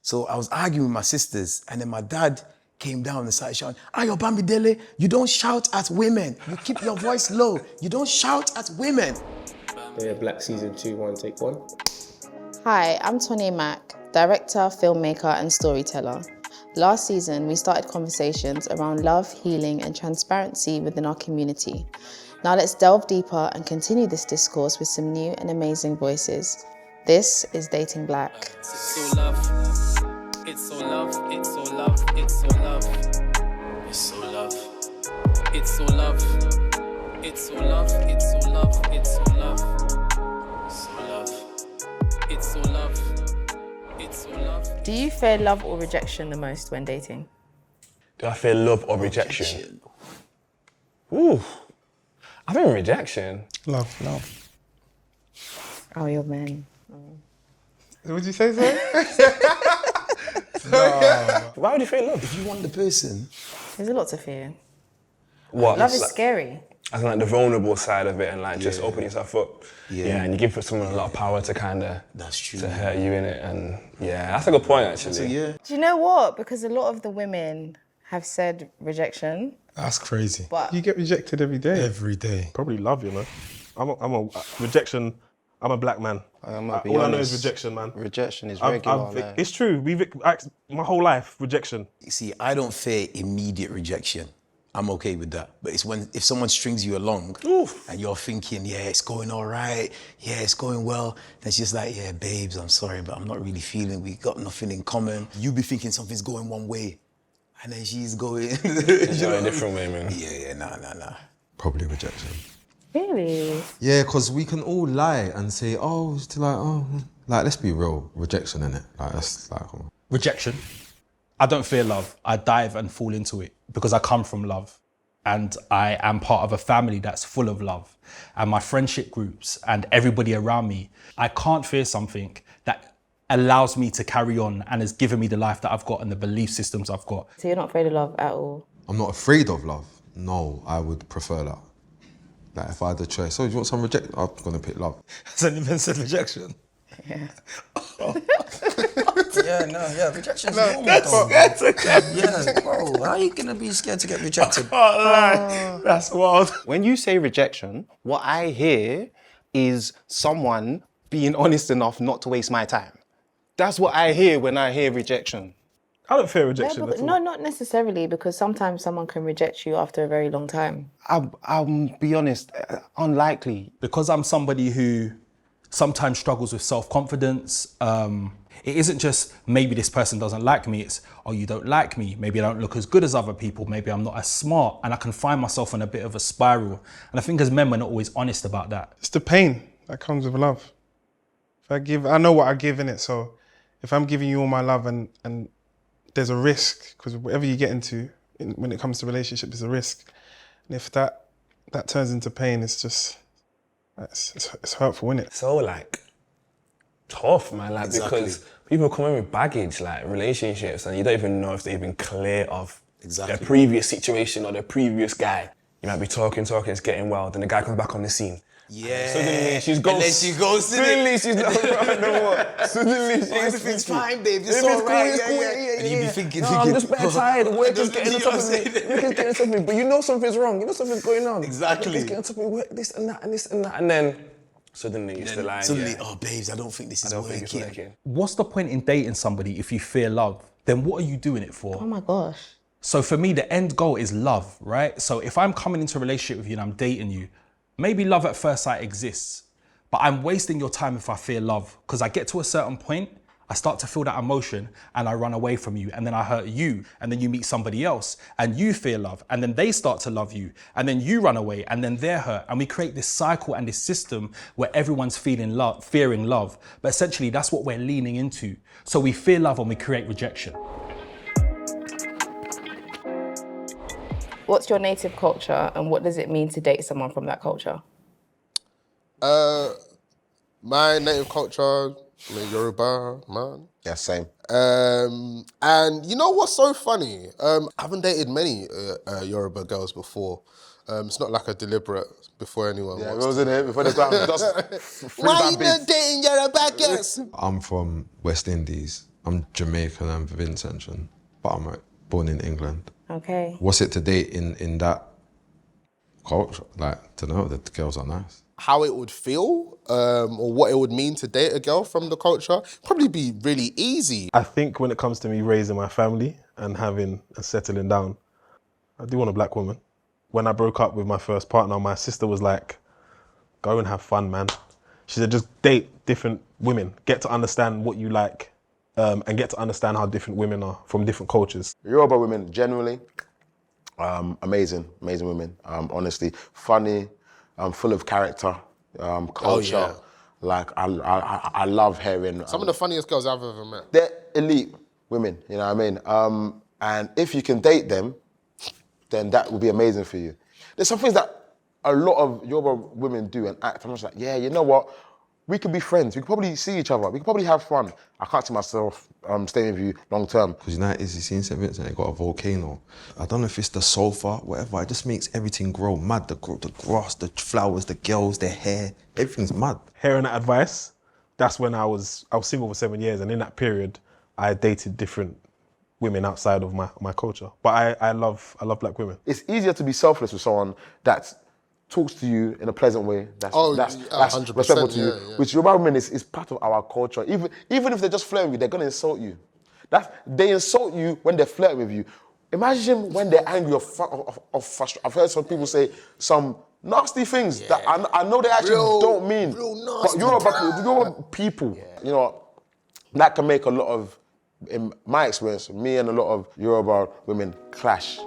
So I was arguing with my sisters, and then my dad came down and started shouting, Ayo Bamidele, you don't shout at women. You keep your voice low. You don't shout at women. Yeah, Black Season 2, 1, take 1. Hi, I'm Tony Mack, director, filmmaker and storyteller. Last season, we started conversations around love, healing and transparency within our community. Now let's delve deeper and continue this discourse with some new and amazing voices. This is Dating Black. It's so love, it's so love, it's so love, it's so love, it's so love, it's so love, it's so love, it's so love, it's so love, it's so love, it's so love, it's so love. Do you fear love or rejection the most when dating? Do I fear love or rejection? Ooh, I think rejection. Love. Oh, you're men. Would you say so? Why would you fear love? If you want the person, There's a lot to fear. What? Love is Like- scary. As in like the vulnerable side of it and like just open yourself up. Yeah. And you give someone a lot of power to kind of that's true. to hurt you in it, and yeah, that's a good point actually. So yeah. Do you know what? Because a lot of the women have said rejection. That's crazy. But You get rejected every day. Every day. Probably love, you know. I'm a rejection. I'm a black man. I might be All I know honest. is rejection, man. Rejection is I've- regular. I've- like- it's true. My whole life, rejection. You see, I don't fear immediate rejection. I'm okay with that. But it's if someone strings you along and you're thinking, yeah, it's going all right, yeah, it's going well, then it's just like, yeah, babes, I'm sorry, but I'm not really feeling, we got nothing in common. You be thinking something's going one way, and then she's going It's going a different way, man. Yeah, nah. Probably rejection. really? Yeah, because we can all lie and say, like, let's be real, rejection, innit? Like, that's like, Rejection. I don't fear love. I dive and fall into it because I come from love and I am part of a family that's full of love. And my friendship groups and everybody around me, I can't fear something that allows me to carry on and has given me the life that I've got and the belief systems I've got. So you're not afraid of love at all? I'm not afraid of love. No, I would prefer that. Like, if I had the choice, so do you want some rejection? I'm gonna pick love. Hasn't even said rejection. Yeah. Yeah, rejection's normal. Yeah, bro, how are you gonna be scared to get rejected? That's wild. When you say rejection, what I hear is someone being honest enough not to waste my time. That's what I hear when I hear rejection. I don't fear rejection at all. No, not necessarily, because sometimes someone can reject you after a very long time. I'll be honest, unlikely. Because I'm somebody who sometimes struggles with self-confidence, it isn't just maybe this person doesn't like me, it's, oh, you don't like me, maybe I don't look as good as other people, maybe I'm not as smart, and I can find myself in a bit of a spiral. And I think as men, we're not always honest about that. It's the pain that comes with love. I know what I give in it, so if I'm giving you all my love and there's a risk, because whatever you get into when it comes to relationships, there's a risk. And if that turns into pain, it's just, it's hurtful, isn't it? So like tough, man. Like Exactly. because people come in with baggage, like relationships, and you don't even know if they've been clear of their previous situation or their previous guy. You might be talking, it's getting well, then the guy comes back on the scene. Yeah. Suddenly she's ghost. And then she goes to Suddenly she's not right no more. Suddenly she's everything's fine, babe. It's Everything's all right. cool, it's cool, yeah. And you be thinking, No, I'm just better tired. Work is You getting on know top what of I'm me. saying? Work is getting on top of me. But you know something's wrong. You know something's going on. Exactly. Work is getting on top of me. Work this and that and this and that. And then suddenly it's the line. Suddenly, yeah. oh, babes, I don't think this is I don't think it's working. working. What's the point in dating somebody if you fear love? Then what are you doing it for? Oh my gosh. So for me, the end goal is love, right? So if I'm coming into a relationship with you and I'm dating you, maybe love at first sight exists, but I'm wasting your time if I fear love, because I get to a certain point, I start to feel that emotion and I run away from you, and then I hurt you, and then you meet somebody else and you fear love, and then they start to love you, and then you run away, and then they're hurt, and we create this cycle and this system where everyone's feeling love, fearing love, but essentially that's what we're leaning into. So we fear love and we create rejection. What's your native culture and what does it mean to date someone from that culture? My native culture, I'm a Yoruba man. Yeah, same. And you know what's so funny? I haven't dated many Yoruba girls before. It's not like a deliberate before anyone wants Rose in it before the ground. Why are you not dating Yoruba girls? I'm from West Indies. I'm Jamaican and Vincentian, but I'm born in England. Okay. What's it to date in that culture? Like, to know that the girls are nice. How it would feel, or what it would mean to date a girl from the culture, probably be really easy. I think when it comes to me raising my family and having and settling down, I do want a black woman. When I broke up with my first partner, my sister was like, go and have fun, man. She said, just date different women, get to understand what you like, and get to understand how different women are from different cultures. Yoruba women, generally, amazing women. Honestly, funny, full of character, culture. yeah. Like, I love hearing... Some of the funniest girls I've ever met. They're elite women, you know what I mean? And if you can date them, then that will be amazing for you. There's some things that a lot of Yoruba women do and act. I'm just like, yeah, you know what? We could be friends. We could probably see each other. We could probably have fun. I can't see myself staying with you long term. Because you know, you see in St. Vincent, they got a volcano. I don't know if it's the sofa, whatever. It just makes everything grow mad. The grass, the flowers, the girls, their hair, everything's mad. Hearing that advice, that's when I was single for 7 years, and in that period, I dated different women outside of my culture. But I love black women. It's easier to be selfless with someone that talks to you in a pleasant way, that's 100%, respectful to you. yeah. Which Yoruba women is part of our culture. Even if they're just flirting with you, they're gonna insult you. They insult you when they're flirting with you. Imagine when they're angry or frustrated. I've heard some people say some nasty things that I know they actually don't mean. But Yoruba people, you know, that can make a lot of, in my experience, me and a lot of Yoruba women clash.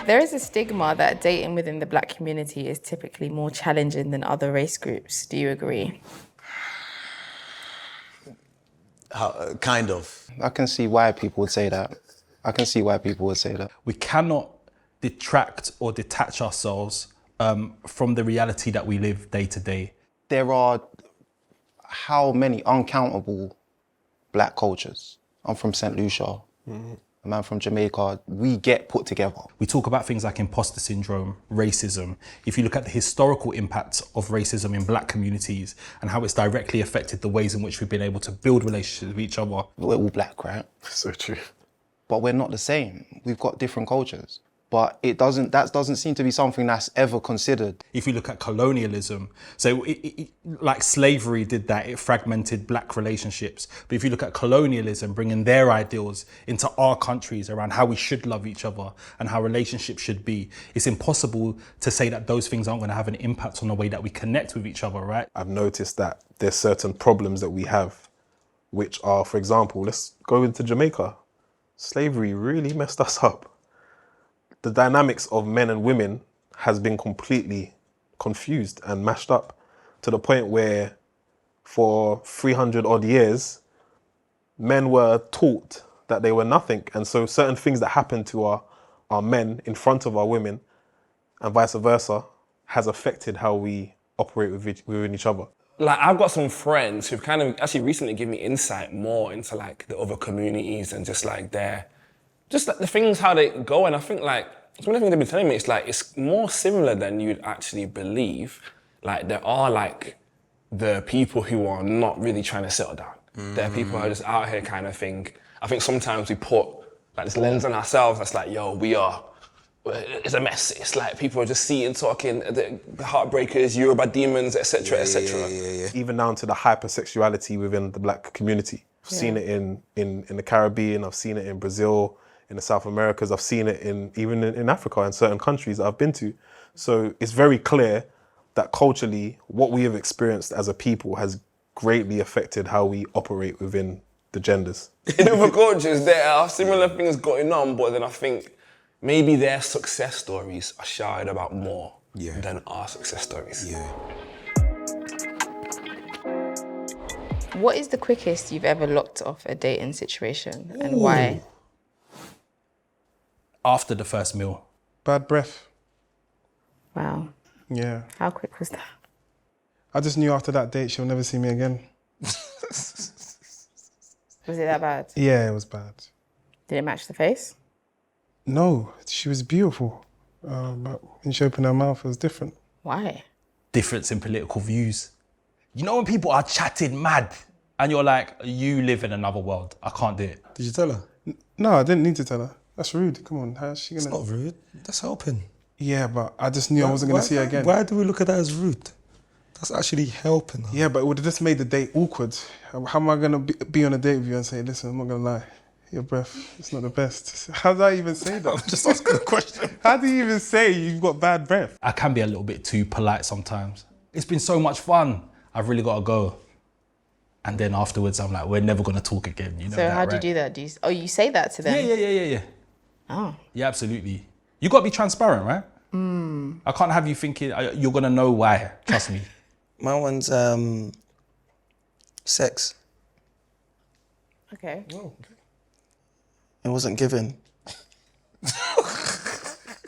There is a stigma that dating within the black community is typically more challenging than other race groups. Do you agree? Kind of. I can see why people would say that. We cannot detract or detach ourselves from the reality that we live day to day. There are how many uncountable black cultures. I'm from St. Lucia. A man from Jamaica, we get put together. We talk about things like imposter syndrome, racism. If you look at the historical impact of racism in black communities and how it's directly affected the ways in which we've been able to build relationships with each other. We're all black, right? So true. But we're not the same. We've got different cultures. But that doesn't seem to be something that's ever considered. If you look at colonialism, so like slavery did that, it fragmented black relationships. But if you look at colonialism, bringing their ideals into our countries around how we should love each other and how relationships should be, it's impossible to say that those things aren't going to have an impact on the way that we connect with each other, right? I've noticed that there's certain problems that we have, which are, for example, let's go into Jamaica. Slavery really messed us up. The dynamics of men and women has been completely confused and mashed up to the point where for 300 odd years, men were taught that they were nothing. And so certain things that happen to our men in front of our women and vice versa has affected how we operate within each other. Like, I've got some friends who've kind of actually recently given me insight more into like the other communities and just like just like the things, how they go. And I think like, some of the things they've been telling me, it's more similar than you'd actually believe. Like there are like the people who are not really trying to settle down. There are people who are just out here kind of thing. I think sometimes we put like this lens on ourselves that's like, yo, it's a mess. It's like people are just seeing, talking, the heartbreakers, Yoruba demons, etc., etc. Yeah. Even down to the hypersexuality within the black community. I've seen it in the Caribbean, I've seen it in Brazil, in the South Americas, I've seen it even in Africa and certain countries that I've been to. So it's very clear that culturally, what we have experienced as a people has greatly affected how we operate within the genders. In other cultures, there are similar things going on, but then I think maybe their success stories are shared about more than our success stories. Yeah. What is the quickest you've ever locked off a dating situation and why? After the first meal. Bad breath. Wow. Yeah. How quick was that? I just knew after that date she'll never see me again. Was it that bad? Yeah, it was bad. Did it match the face? No, she was beautiful. But when she opened her mouth, it was different. Why? Difference in political views. You know when people are chatting mad and you're like, you live in another world. I can't do it. Did you tell her? No, I didn't need to tell her. That's rude. Come on, how's she gonna? It's not rude. That's helping. Yeah, but I just knew I wasn't gonna see her again. Why do we look at that as rude? That's actually helping her. Yeah, but it would have just made the date awkward. How am I gonna be on a date with you and say, listen, I'm not gonna lie, your breath, it's not the best. How do I even say that? I'm just asking a question. How do you even say you've got bad breath? I can be a little bit too polite sometimes. It's been so much fun. I've really got to go. And then afterwards, I'm like, we're never going to talk again. You know So that, how do you right? do that? You say that to them? Yeah. Oh. Yeah, absolutely. You got to be transparent, right? I can't have you thinking, you're going to know why. Trust me. My one's sex. Okay. It wasn't given.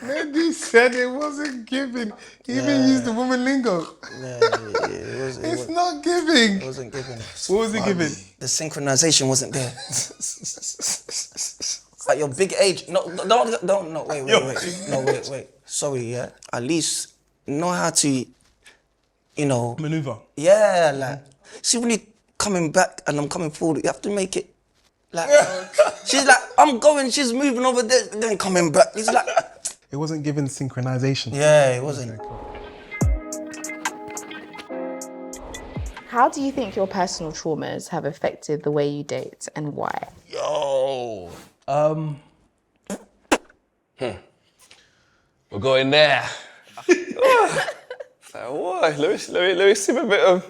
Maybe said it wasn't giving. He even used the woman lingo. Yeah, It's not giving. It wasn't given. What was it giving? The synchronization wasn't there. At your big age, no, wait. Sorry, yeah. At least know how to, you know. Maneuver. Yeah, like, see when you're coming back and I'm coming forward, you have to make it, like, she's like, I'm going, she's moving over there, then coming back. It's like. It wasn't given synchronization. Yeah, it wasn't. How do you think your personal traumas have affected the way you date and why? Yo. We're going there. So what? Let me sip a bit of.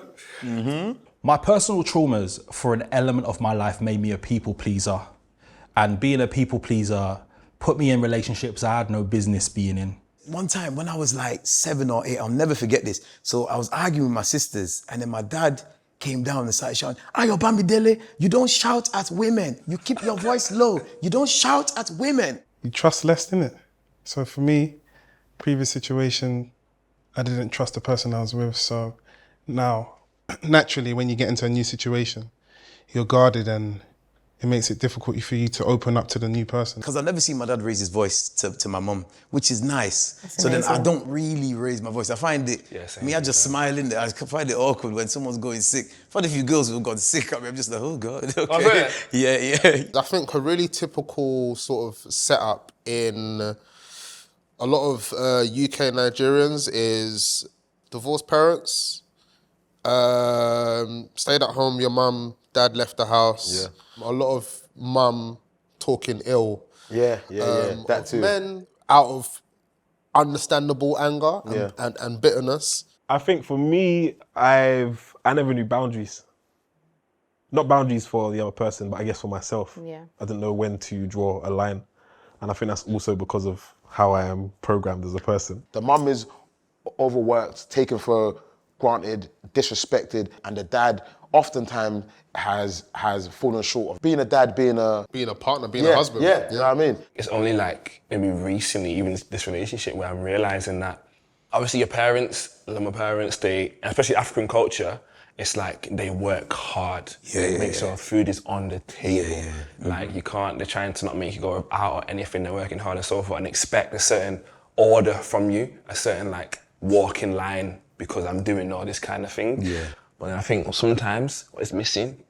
My personal traumas for an element of my life made me a people pleaser. And being a people pleaser put me in relationships I had no business being in. One time when I was like 7 or 8, I'll never forget this. So I was arguing with my sisters, and then my dad came down and started shouting, Ayo Bamidele, you don't shout at women. You keep your voice low. You don't shout at women. You trust less, innit? So for me, previous situation, I didn't trust the person I was with. So now, naturally, when you get into a new situation, you're guarded and it makes it difficult for you to open up to the new person. Because I've never seen my dad raise his voice to my mum, which is nice. That's so amazing. then I don't really raise my voice. I find it, I just smile in there. I find it awkward when someone's going sick. I've had a few girls who've got sick. I'm just like, oh God, okay. really? Yeah. I think a really typical sort of setup in a lot of UK Nigerians is divorced parents, stayed at home, your mum, dad left the house. Yeah. A lot of mum talking ill. Yeah, that of too. Men out of understandable anger and bitterness. I think for me, I never knew boundaries. Not boundaries for the other person, but I guess for myself. Yeah. I didn't know when to draw a line. And I think that's also because of how I am programmed as a person. The mum is overworked, taken for granted, disrespected, and the dad oftentimes has fallen short of being a dad, being a partner, being a husband. Yeah, you know what I mean? It's only like maybe recently, even this relationship, where I'm realizing that obviously your parents, my parents, especially African culture, it's like they work hard. They make sure food is on the table. Like they're trying to not make you go out or anything. They're working hard and so forth and expect a certain order from you, a certain like walk in line because I'm doing all this kind of thing. Yeah. But I think sometimes what is missing,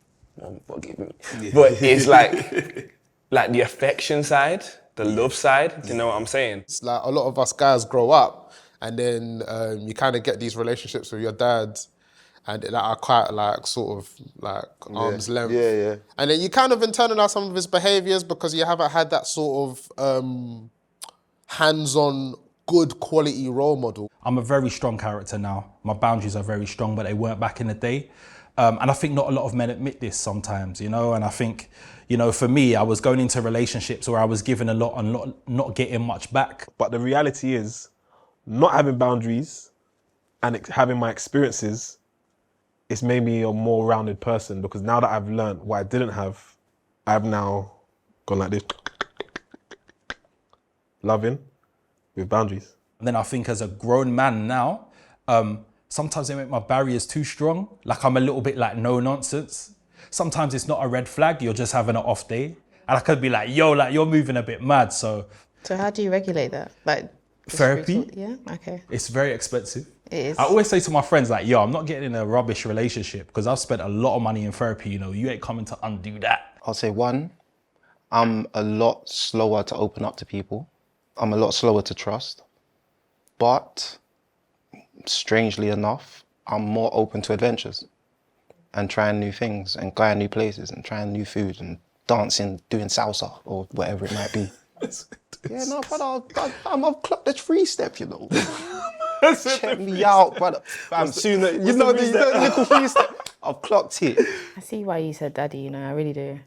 forgive me, but it's like the affection side, the love side. Do you know what I'm saying? It's like a lot of us guys grow up and then you kind of get these relationships with your dad and that are quite like sort of like arm's length. Yeah. And then you kind of internalize some of his behaviours because you haven't had that sort of hands-on good quality role model. I'm a very strong character now. My boundaries are very strong, but they weren't back in the day. And I think not a lot of men admit this sometimes, you know, and I think, you know, for me, I was going into relationships where I was given a lot and not getting much back. But the reality is, not having boundaries and having my experiences, it's made me a more rounded person because now that I've learned what I didn't have, I've now gone like this, loving with boundaries. And then I think as a grown man now, sometimes they make my barriers too strong. Like I'm a little bit like no nonsense. Sometimes it's not a red flag, you're just having an off day. And I could be like, yo, like you're moving a bit mad, so. So how do you regulate that? Like, Therapy. Yeah, okay. It's very expensive. It is. I always say to my friends, like, yo, I'm not getting in a rubbish relationship because I've spent a lot of money in therapy, you know, you ain't coming to undo that. I'll say one, I'm a lot slower to open up to people. I'm a lot slower to trust. But strangely enough, I'm more open to adventures and trying new things and going new places and trying new food and dancing, doing salsa or whatever it might be. Yeah, no, brother, I've clocked the 3-step, you know. Check me out, brother. I'm sooner, you know the little 3-step. I've clocked it. I see why you said daddy, you know, I really do.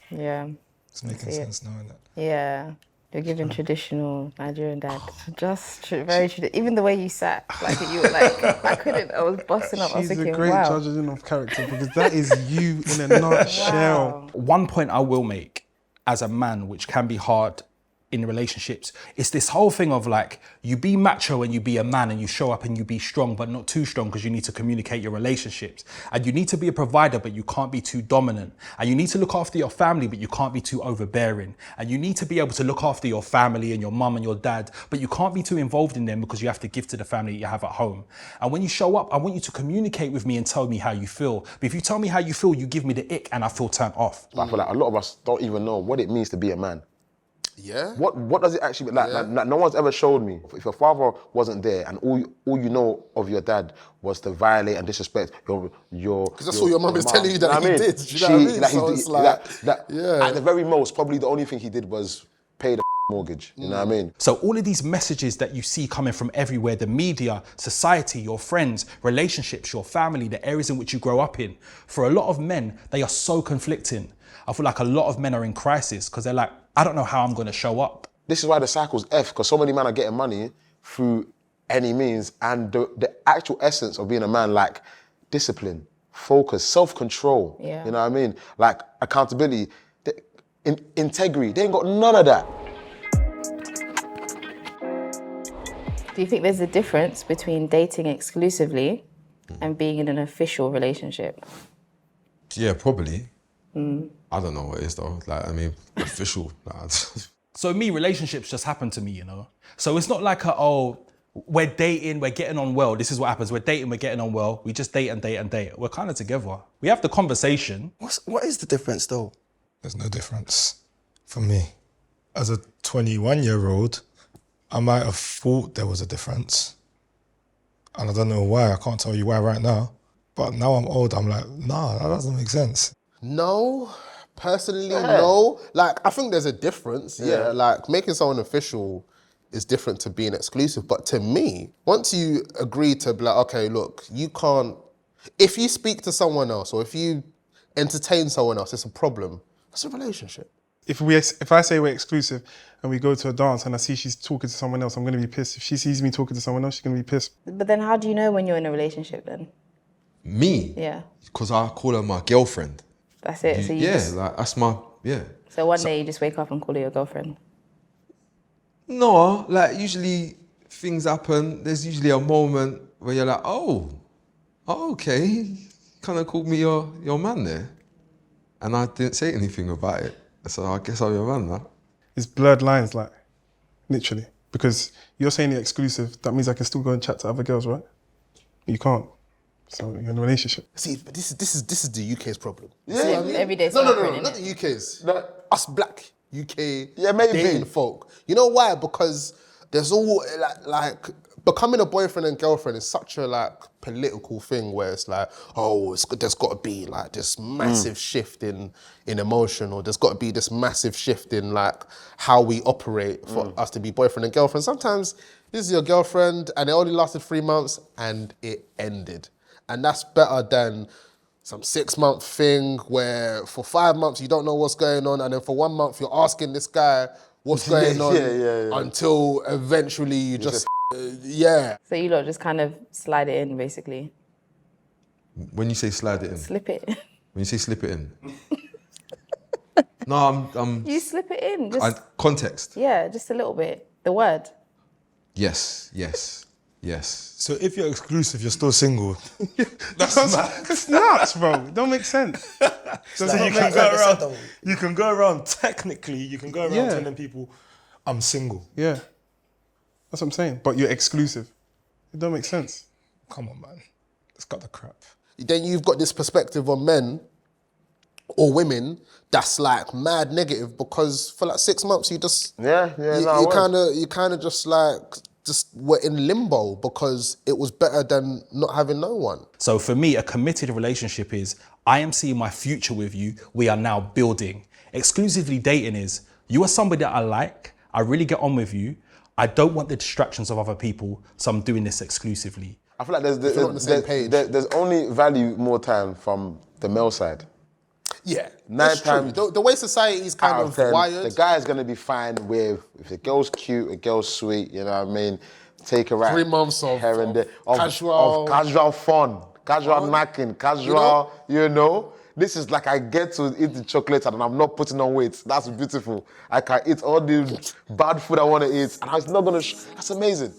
Yeah. It's making sense now, isn't it? Yeah. You're giving traditional Nigerian dad. Just very traditional. Even the way you sat, like you were like, I was busting up. I was She's thinking, a great wow. judge of character because that is you in a nutshell. One point I will make as a man, which can be hard in relationships, it's this whole thing of like, you be macho and you be a man and you show up and you be strong, but not too strong because you need to communicate your relationships. And you need to be a provider, but you can't be too dominant. And you need to look after your family, but you can't be too overbearing. And you need to be able to look after your family and your mum and your dad, but you can't be too involved in them because you have to give to the family that you have at home. And when you show up, I want you to communicate with me and tell me how you feel. But if you tell me how you feel, you give me the ick and I feel turned off. I feel like a lot of us don't even know what it means to be a man. Yeah. What does it actually mean? Like no one's ever showed me. If your father wasn't there and all you know of your dad was to violate and disrespect your Because that's all your mum is telling you that he did. Do you know what I mean? So it's yeah. At the very most, probably the only thing he did was pay the mortgage. You know what I mean? So all of these messages that you see coming from everywhere, the media, society, your friends, relationships, your family, the areas in which you grow up in, for a lot of men, they are so conflicting. I feel like a lot of men are in crisis because they're like, I don't know how I'm going to show up. This is why the cycle's F, because so many men are getting money through any means, and the actual essence of being a man, like discipline, focus, self-control, you know what I mean? Like accountability, integrity, they ain't got none of that. Do you think there's a difference between dating exclusively and being in an official relationship? Yeah, probably. I don't know what it is though. Like, I mean, official. So me, relationships just happen to me, you know? So it's not like, we're dating, we're getting on well. This is what happens. We're dating, we're getting on well. We just date and date and date. We're kind of together. We have the conversation. What is the difference though? There's no difference for me. As a 21-year-old, I might have thought there was a difference. And I don't know why. I can't tell you why right now. But now I'm old, I'm like, nah, that doesn't make sense. No, personally, no. Like, I think there's a difference. Yeah, like making someone official is different to being exclusive. But to me, once you agree to be like, okay, look, you can't, if you speak to someone else or if you entertain someone else, it's a problem. It's a relationship. If I say we're exclusive and we go to a dance and I see she's talking to someone else, I'm going to be pissed. If she sees me talking to someone else, she's going to be pissed. But then how do you know when you're in a relationship then? Me? Yeah. Because I call her my girlfriend. That's it. So you just, like, that's my, So one day you just wake up and call her your girlfriend? No, like usually things happen. There's usually a moment where you're like, oh, okay. Kind of called me your man there. And I didn't say anything about it. So I guess I'm your man now. It's blurred lines, like, literally. Because you're saying you're exclusive, that means I can still go and chat to other girls, right? You can't. So you're in a relationship. See, but this is the UK's problem. Yeah, See what I mean? every day's No, different, not innit? the UK's. Us black UK maybe. dating folk. You know why? Because there's all like becoming a boyfriend and girlfriend is such a like political thing where it's like, there's got to be like this massive shift in emotion, or there's got to be this massive shift in like how we operate for us to be boyfriend and girlfriend. Sometimes this is your girlfriend and it only lasted 3 months and it ended. And that's better than some 6-month thing where for 5 months you don't know what's going on, and then for 1 month you're asking this guy what's going on until eventually you just, So you lot just kind of slide it in, basically. When you say slide it in? Slip it. When you say slip it in? No, I'm... You slip it in. Just, context? yeah, just a little bit. The word. Yes. So if you're exclusive, you're still single. That's nuts, bro. It don't make sense. You can go around, technically, telling people, I'm single. Yeah. That's what I'm saying. But you're exclusive. It don't make sense. Come on, man. It's got the crap. Then you've got this perspective on men or women that's like mad negative because for like 6 months you just you kind of just like were in limbo because it was better than not having no one. So for me, a committed relationship is I am seeing my future with you. We are now building. Exclusively dating is you are somebody that I like. I really get on with you. I don't want the distractions of other people, so I'm doing this exclusively. I feel like there's only value more time from the male side. Yeah, 9 that's times true. The way society is kind of 10, wired. the guy is going to be fine with if the girl's cute, a girl's sweet, you know what I mean? Take her out. 3 months of casual fun, casual knacking, casual, you know? This is like I get to eat the chocolate and I'm not putting on weight. That's beautiful. I can eat all the bad food I want to eat and it's not going to... That's amazing.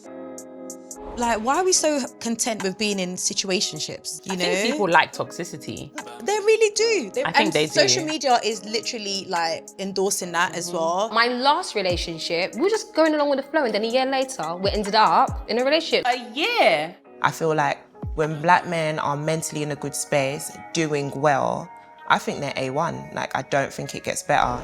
Like, why are we so content with being in situationships? You know, think people like toxicity. They really do. I think they do. Social media is literally like endorsing that as well. My last relationship, we were just going along with the flow, and then a year later, we ended up in a relationship. A year? I feel like when black men are mentally in a good space, doing well, I think they're A1. Like, I don't think it gets better.